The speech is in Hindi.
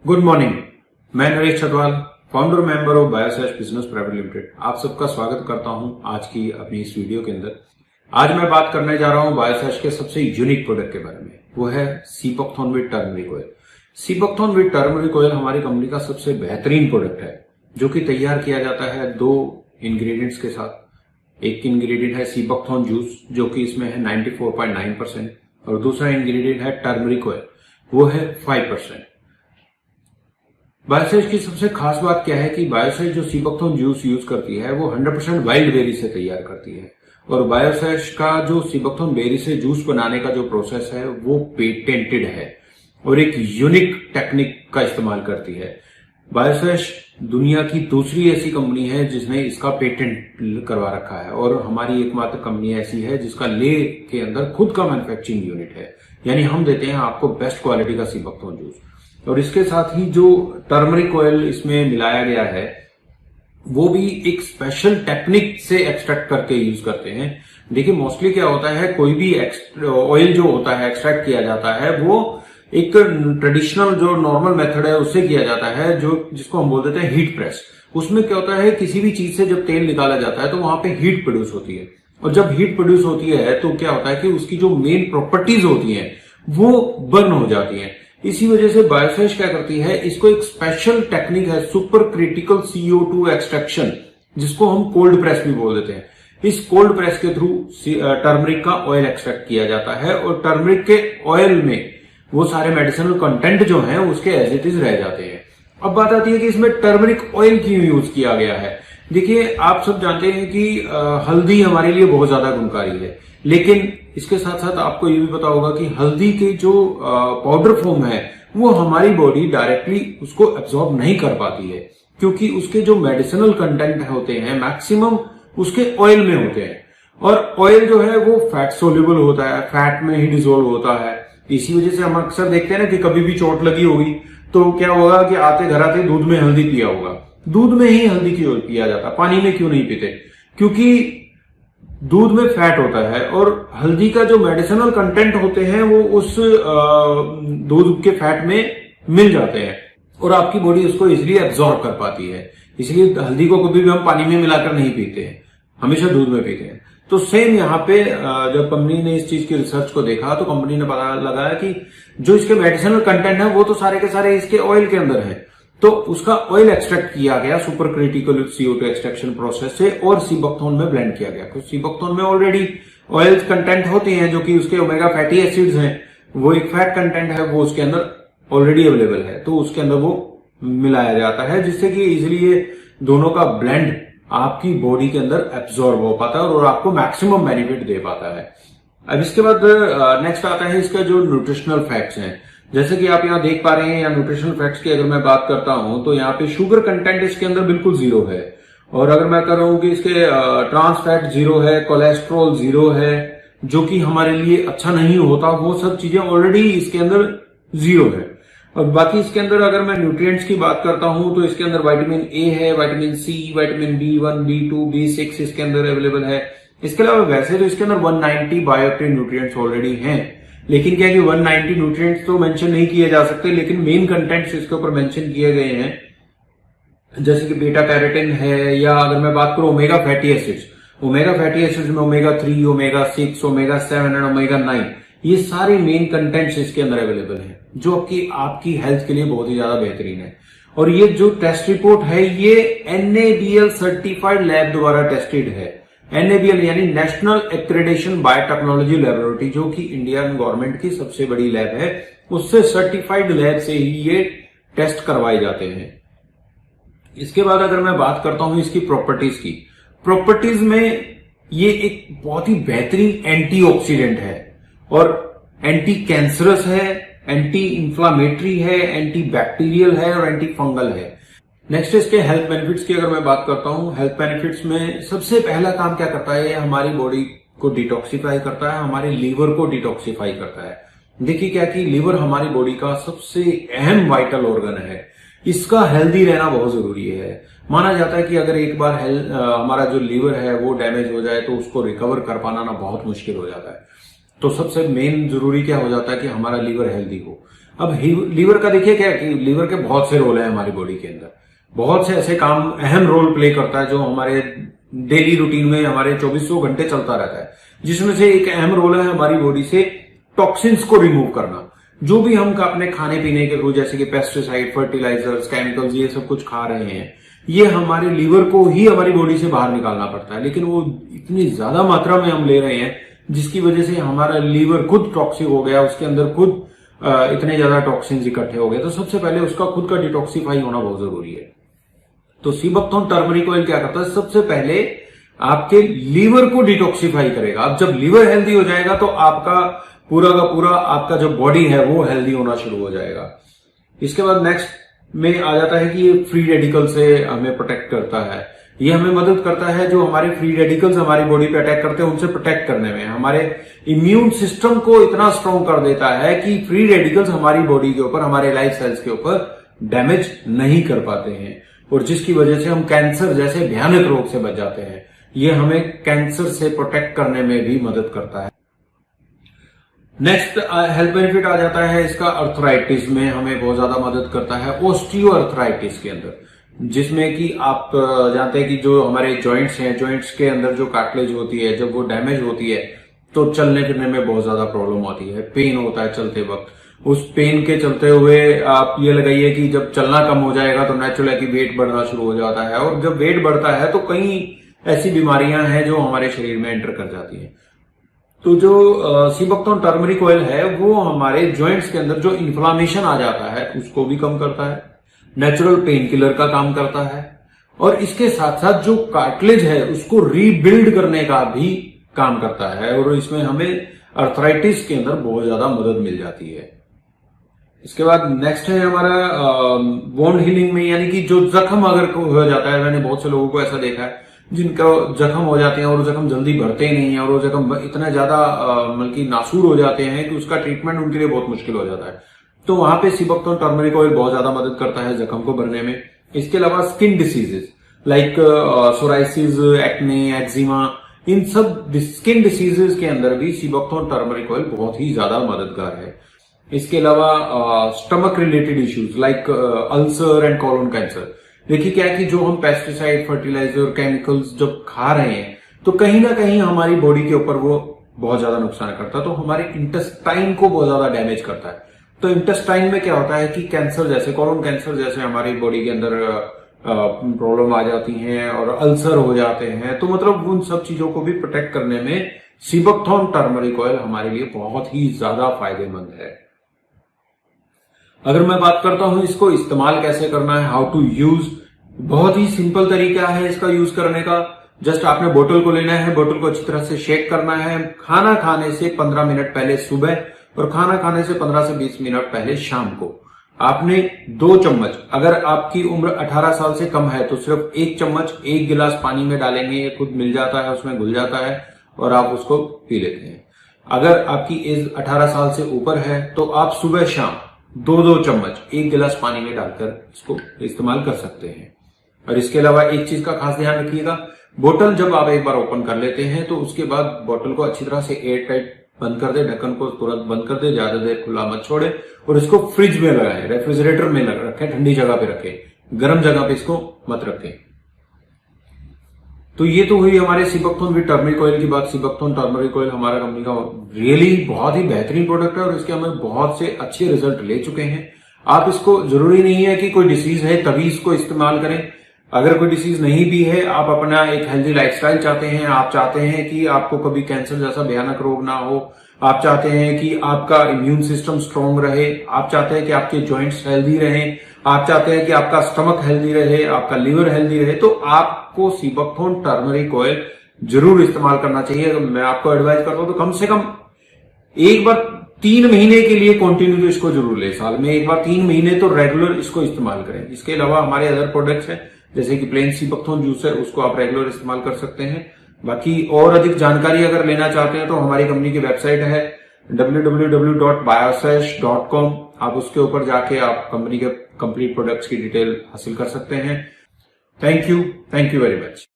Good morning. मैं Naresh Chhatwal, founder member of बायोसेश बिजनेस प्राइवेट लिमिटेड, आप सबका स्वागत करता हूं आज की अपनी इस वीडियो के अंदर। आज मैं बात करने जा रहा हूं बायोसेश के सबसे यूनिक प्रोडक्ट के बारे में। वो है sea buckthorn with turmeric oil. Sea buckthorn with turmeric oil हमारी कंपनी का सबसे बेहतरीन प्रोडक्ट है, जो कि तैयार किया जाता है दो इंग्रेडिएंट्स के साथ। एक इंग्रेडिएंट है सीबकथॉर्न जूस, जो कि इसमें है 94.9%, और दूसरा इंग्रेडिएंट है टर्मरिक ऑयल, वो है 5%। बायोसेश की सबसे खास बात क्या है कि बायोसेश जो सीबकथॉर्न जूस यूज करती है वो 100% वाइल्ड बेरी से तैयार करती है, और बायोसेश का जो सीबकथॉर्न बेरी से जूस बनाने का जो प्रोसेस है वो पेटेंटेड है और एक यूनिक टेक्निक का इस्तेमाल करती है। बायोसेश दुनिया की दूसरी ऐसी कंपनी है जिसने इसका पेटेंट करवा रखा है, और हमारी एकमात्र कंपनी ऐसी है जिसका ले के अंदर खुद का मैन्युफैक्चरिंग यूनिट है। यानी हम देते हैं आपको बेस्ट क्वालिटी का सीबकथॉर्न जूस। और इसके साथ ही जो टर्मरिक ऑयल इसमें मिलाया गया है वो भी एक स्पेशल टेक्निक से एक्सट्रैक्ट करके यूज करते हैं। देखिए, मोस्टली क्या होता है, कोई भी ऑयल जो होता है एक्सट्रैक्ट किया जाता है वो एक ट्रेडिशनल जो नॉर्मल मेथड है उससे किया जाता है, जो जिसको हम बोल देते हैं हीट प्रेस। उसमें क्या होता है, किसी भी चीज से जब तेल निकाला जाता है तो वहां पे हीट प्रोड्यूस होती है, और जब हीट प्रोड्यूस होती है तो क्या होता है कि उसकी जो मेन प्रॉपर्टीज होती हैं वो बर्न हो जाती हैं। इसी वजह से बायोसेश क्या करती है, इसको एक स्पेशल टेक्निक है सुपर क्रिटिकल CO2 एक्सट्रैक्शन, जिसको हम कोल्ड प्रेस भी बोल देते हैं। इस कोल्ड प्रेस के थ्रू टर्मरिक का ऑयल एक्सट्रैक्ट किया जाता है, और टर्मरिक के ऑयल में वो सारे मेडिसिनल कंटेंट जो हैं उसके एज इट इज रह जाते हैं। अब बात आती है कि इसमें टर्मरिक ऑयल क्यों यूज किया गया है। देखिए, आप सब जानते हैं कि हल्दी हमारे लिए बहुत ज्यादा गुणकारी है, लेकिन इसके साथ साथ आपको ये भी पता होगा कि हल्दी के जो पाउडर फॉर्म है वो हमारी बॉडी डायरेक्टली उसको एब्जॉर्ब नहीं कर पाती है, क्योंकि उसके जो मेडिसिनल कंटेंट होते हैं मैक्सिमम उसके ऑयल में होते हैं, और ऑयल जो है वो फैट सोल्यूबल होता है, फैट में ही डिसोल्व होता है। इसी वजह से हम अक्सर देखते हैं ना कि कभी भी चोट लगी होगी तो क्या होगा कि घर आते दूध में हल्दी पिया होगा। दूध में ही हल्दी क्यों पिया जाता, पानी में क्यों नहीं पीते? क्योंकि दूध में फैट होता है, और हल्दी का जो मेडिसिनल कंटेंट होते हैं वो उस दूध के फैट में मिल जाते हैं, और आपकी बॉडी उसको इजीली एब्जॉर्ब कर पाती है। इसलिए हल्दी को कभी भी हम पानी में मिलाकर नहीं पीते हैं, हमेशा दूध में पीते हैं। तो सेम यहाँ पे जब कंपनी ने इस चीज की रिसर्च को देखा तो कंपनी ने पता लगाया कि जो इसके मेडिसिनल कंटेंट है वो तो सारे के सारे इसके ऑयल के अंदर है, तो उसका ऑयल एक्सट्रैक्ट किया गया super critical CO2 extraction process से, और सीबकथॉर्न में ब्लेंड किया गया। तो सीबकथॉर्न में ऑलरेडी ऑयल कंटेंट होते हैं, जो कि उसके ओमेगा फैटी एसिड्स हैं, वो एक फैट कंटेंट है, वो उसके अंदर ऑलरेडी अवेलेबल है, तो उसके अंदर वो मिलाया जाता है, जिससे कि इजिली ये दोनों का ब्लेंड आपकी बॉडी के अंदर एब्जॉर्ब हो पाता है और आपको मैक्सिमम बेनिफिट दे पाता है। अब इसके बाद नेक्स्ट आता है इसका जो न्यूट्रिशनल फैक्ट्स हैं। जैसे कि आप यहाँ देख पा रहे हैं, या न्यूट्रिशनल फैक्ट्स की अगर मैं बात करता हूं तो यहाँ पे शुगर कंटेंट इसके अंदर बिल्कुल जीरो है, और अगर मैं कर रहा हूं कि इसके ट्रांस फैट जीरो है, कोलेस्ट्रॉल जीरो है, जो कि हमारे लिए अच्छा नहीं होता, वो सब चीजें ऑलरेडी इसके अंदर जीरो है। और बाकी इसके अंदर अगर मैं न्यूट्रिएंट्स की बात करता हूं तो इसके अंदर विटामिन ए है, vitamin C, vitamin B1, B2, B6 इसके अंदर अवेलेबल है। इसके अलावा वैसे तो इसके अंदर 190 बायोएक्टिव न्यूट्रिएंट्स ऑलरेडी हैं, लेकिन क्या है कि 190 न्यूट्रिएंट्स तो मेंशन नहीं किए जा सकते, लेकिन मेन कंटेंट्स इसके ऊपर मेंशन किए गए हैं, जैसे कि बीटा कैरोटीन है, या अगर मैं बात करूं omega fatty acids, omega fatty acids में omega 3, omega 6, omega 7 and omega 9, ये सारे मेन कंटेंट्स इसके अंदर अवेलेबल हैं, जो आपकी हेल्थ के लिए बहुत ही ज्यादा बेहतरीन है। और ये जो टेस्ट रिपोर्ट है ये NABL सर्टिफाइड लैब द्वारा टेस्टेड है। NABL यानी नेशनल एक्रेडिटेशन बायोटेक्नोलॉजी लैबोरेटरी, जो कि इंडियन गवर्नमेंट की सबसे बड़ी लैब है, उससे सर्टिफाइड लैब से ही ये टेस्ट करवाए जाते हैं। इसके बाद अगर मैं बात करता हूं इसकी प्रॉपर्टीज में ये एक बहुत ही बेहतरीन एंटीऑक्सीडेंट है, और एंटी कैंसरस है, एंटी इंफ्लामेटरी है, एंटी बैक्टीरियल है, और एंटी फंगल है। नेक्स्ट इसके हेल्थ बेनिफिट्स की अगर मैं बात करता हूं, हेल्थ बेनिफिट्स में सबसे पहला काम क्या करता है, हमारी बॉडी को डिटॉक्सिफाई करता है, हमारे लीवर को डिटॉक्सिफाई करता है। देखिए क्या कि लीवर हमारी बॉडी का सबसे अहम वाइटल ऑर्गन है, इसका हेल्दी रहना बहुत जरूरी है। माना जाता है कि अगर एक बार हमारा जो लीवर है वो डैमेज हो जाए तो उसको रिकवर कर पाना बहुत मुश्किल हो जाता है। तो सबसे मेन जरूरी क्या हो जाता है कि हमारा लीवर हेल्दी हो। अब लीवर का देखिए क्या कि लीवर के बहुत से रोल है हमारी बॉडी के अंदर, बहुत से ऐसे काम अहम रोल प्ले करता है जो हमारे डेली रूटीन में हमारे 2400 घंटे चलता रहता है, जिसमें से एक अहम रोल है हमारी बॉडी से टॉक्सिन्स को रिमूव करना। जो भी हम अपने खाने पीने के थ्रू, जैसे कि पेस्टिसाइड, फर्टिलाइजर्स, केमिकल्स, ये सब कुछ खा रहे हैं, ये हमारे लीवर को ही हमारी बॉडी से बाहर निकालना पड़ता है, लेकिन वो इतनी ज्यादा मात्रा में हम ले रहे हैं जिसकी वजह से हमारा लीवर खुद टॉक्सिक हो गया, उसके अंदर खुद इतने ज्यादा टॉक्सिन्स इकट्ठे हो गए। तो सबसे पहले उसका खुद का डिटॉक्सिफाई होना बहुत जरूरी है। तो सीबकथॉर्न टर्मरिक ऑयल क्या करता है, सबसे पहले आपके लीवर को डिटॉक्सिफाई करेगा। अब जब लीवर हेल्दी हो जाएगा तो आपका पूरा का पूरा आपका जो बॉडी है वो हेल्दी होना शुरू हो जाएगा। इसके बाद नेक्स्ट में आ जाता है कि ये फ्री रेडिकल से हमें प्रोटेक्ट करता है। ये हमें मदद करता है, जो हमारे फ्री रेडिकल्स हमारी बॉडी पे अटैक करते हैं उनसे प्रोटेक्ट करने में। हमारे इम्यून सिस्टम को इतना स्ट्रॉन्ग कर देता है कि फ्री रेडिकल्स हमारी बॉडी के ऊपर, हमारे लाइफ सेल्स के ऊपर डैमेज नहीं कर पाते हैं, और जिसकी वजह से हम कैंसर जैसे भयानक रोग से बच जाते हैं। ये हमें कैंसर से प्रोटेक्ट करने में भी मदद करता है। नेक्स्ट हेल्थ बेनिफिट आ जाता है इसका अर्थराइटिस में, हमें बहुत ज्यादा मदद करता है ऑस्टियो अर्थराइटिस के अंदर, जिसमें कि आप जानते हैं कि जो हमारे जॉइंट्स हैं, जॉइंट्स के अंदर जो कार्टिलेज होती है, जब वो डैमेज होती है तो चलने फिरने में बहुत ज्यादा प्रॉब्लम होती है, पेन होता है चलते वक्त। उस पेन के चलते हुए आप ये लगाइए कि जब चलना कम हो जाएगा तो नेचुरल है कि वेट बढ़ना शुरू हो जाता है, और जब वेट बढ़ता है तो कई ऐसी बीमारियां हैं जो हमारे शरीर में एंटर कर जाती हैं। तो जो सीबकथॉर्न टर्मरिक ऑयल है वो हमारे जॉइंट्स के अंदर जो इन्फ्लामेशन आ जाता है उसको भी कम करता है, नेचुरल पेन किलर का काम करता है, और इसके साथ साथ जो कार्टिलेज है उसको रीबिल्ड करने का भी काम करता है, और इसमें हमें अर्थराइटिस के अंदर बहुत ज्यादा मदद मिल जाती है। इसके बाद नेक्स्ट है हमारा वोंड हीलिंग में, यानी कि जो जख्म अगर हो जाता है, मैंने बहुत से लोगों को ऐसा देखा है जिनका जख्म हो जाते हैं और वो जख्म जल्दी भरते ही नहीं है, और वो जख्म इतना ज्यादा बल्कि नासूर हो जाते हैं कि उसका ट्रीटमेंट उनके लिए बहुत मुश्किल हो जाता है। तो वहां पे सीबकथॉर्न टर्मरिक ऑयल बहुत ज्यादा मदद करता है जख्म को भरने में। इसके अलावा skin diseases like psoriasis, acne, eczema, इन सब स्किन डिसीजेस के अंदर भी सीबकथॉर्न टर्मरिक ऑयल बहुत ही ज्यादा मददगार है। इसके अलावा stomach related issues like ulcer and colon cancer, देखिए क्या है कि जो हम पेस्टिसाइड, फर्टिलाइजर, केमिकल्स जब खा रहे हैं तो कहीं ना कहीं हमारी बॉडी के ऊपर वो बहुत ज्यादा नुकसान करता है, तो हमारे इंटेस्टाइन को बहुत ज्यादा डैमेज करता है। तो इंटेस्टाइन में क्या होता है कि कैंसर जैसे, कोलोन कैंसर जैसे हमारी बॉडी के अंदर प्रॉब्लम आ जाती हैं और अल्सर हो जाते हैं। तो मतलब उन सब चीजों को भी प्रोटेक्ट करने में सीबकथॉर्न टर्मरिक ऑयल हमारे लिए बहुत ही ज्यादा फायदेमंद है। अगर मैं बात करता हूं इसको इस्तेमाल कैसे करना है, हाउ टू यूज, बहुत ही सिंपल तरीका है इसका यूज करने का। जस्ट आपने बोतल को लेना है, बोतल को अच्छी तरह से शेक करना है। खाना खाने से 15 मिनट पहले सुबह और खाना खाने से 15 से 20 मिनट पहले शाम को आपने 2 चम्मच, अगर आपकी उम्र 18 साल से कम है तो सिर्फ 1 चम्मच 1 गिलास पानी में डालेंगे, ये खुद मिल जाता है, उसमें घुल जाता है और आप उसको पी लेते हैं। अगर आपकी एज 18 साल से ऊपर है तो आप सुबह शाम 2-2 चम्मच 1 गिलास पानी में डालकर इसको इस्तेमाल कर सकते हैं। और इसके अलावा एक चीज का खास ध्यान रखिएगा, बोतल जब आप एक बार ओपन कर लेते हैं तो उसके बाद बोतल को अच्छी तरह से एयर टाइट बंद कर दे, ढक्कन को तुरंत बंद कर दे, ज्यादा देर खुला मत छोड़े, और इसको फ्रिज में लगाएं, रेफ्रिजरेटर में रखें, ठंडी जगह पे रखें, गर्म जगह पे इसको मत रखें। तो ये तो हुई हमारे सीबकथॉर्न विद टर्मरिक ऑयल की बात। सीबकथॉर्न टर्मरिक ऑयल हमारा कंपनी का रियली बहुत ही बेहतरीन प्रोडक्ट है और इसके हमें बहुत से अच्छे रिजल्ट ले चुके हैं। आप इसको, जरूरी नहीं है कि कोई डिसीज है तभी इसको इस्तेमाल करें। अगर कोई डिसीज नहीं भी है, आप अपना एक हेल्दी लाइफस्टाइल चाहते हैं, आप चाहते हैं कि आपको कभी कैंसर जैसा भयानक रोग ना हो, आप चाहते हैं कि आपका इम्यून सिस्टम स्ट्रांग रहे, आप चाहते हैं कि आपके जॉइंट्स हेल्दी रहें, आप चाहते हैं कि आपका स्टमक हेल्दी रहे, आपका लीवर हेल्दी रहे, तो आपको सीबकथॉर्न टर्मरिक ऑयल जरूर इस्तेमाल करना चाहिए। अगर मैं आपको एडवाइस करता हूं तो कम से कम एक बार 3 महीने के लिए कंटिन्यू तो इसको जरूर ले, साल में एक बार 3 महीने तो रेगुलर इसको इस्तेमाल करें। इसके अलावा हमारे अदर प्रोडक्ट्स हैं जैसे कि प्लेन सीबकथॉर्न जूस है, उसको आप रेगुलर इस्तेमाल कर सकते हैं। बाकी और अधिक जानकारी अगर लेना चाहते हैं तो हमारी कंपनी की वेबसाइट है www.biosesh.com, आप उसके ऊपर जाके आप कंपनी के कंप्लीट प्रोडक्ट्स की डिटेल हासिल कर सकते हैं। Thank you very much.